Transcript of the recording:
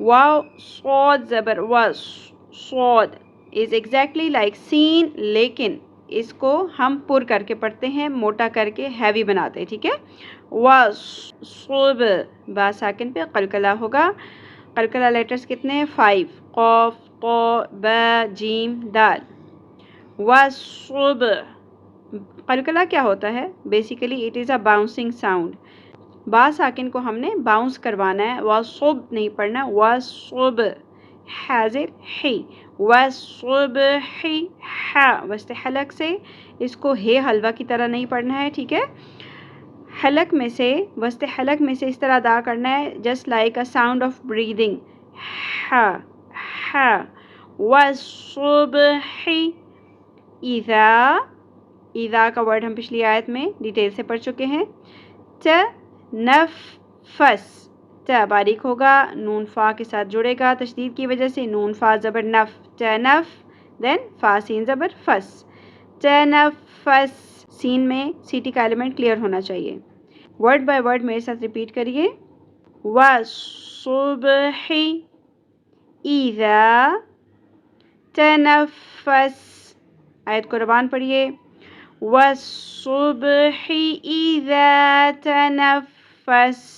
واو صاد زبر was Saad is exactly like سین لیکن اس کو ہم پر کر کے پڑھتے ہیں موٹا کر کے ہیوی بناتے ہیں ٹھیک ہے was صوب با ساکن پہ قلقلہ ہوگا قلقلہ لیٹرز کتنے ہیں 5 قاف قا با جیم دال والصبح قلقلہ کیا ہوتا ہے basically it is a bouncing sound با ساکن کو ہم نے باؤنس کروانا ہے والصبح نہیں پڑھنا والصبح حاضر ہی والصبح ہا وسط حلق سے اس کو ہے حلوہ کی طرح نہیں پڑھنا ہے ٹھیک ہے حلق میں سے وسط حلق میں سے اس طرح ادا کرنا ہے just like a sound of breathing ہا ہا والصبح اذا کا ورڈ ہم پچھلی آیت میں ڈیٹیل سے پڑھ چکے ہیں تنفس ت باریک ہوگا نون فا کے ساتھ جڑے گا تشدید کی وجہ سے نون فا زبر نف تنف دین فا سین زبر فس تنفس سین میں سیٹی کا ایلیمنٹ کلیئر ہونا چاہیے ورڈ بائی ورڈ میرے ساتھ ریپیٹ کریے والصبح اذا تنفس آیت کو روان پڑھیے والصبح اذا تنفس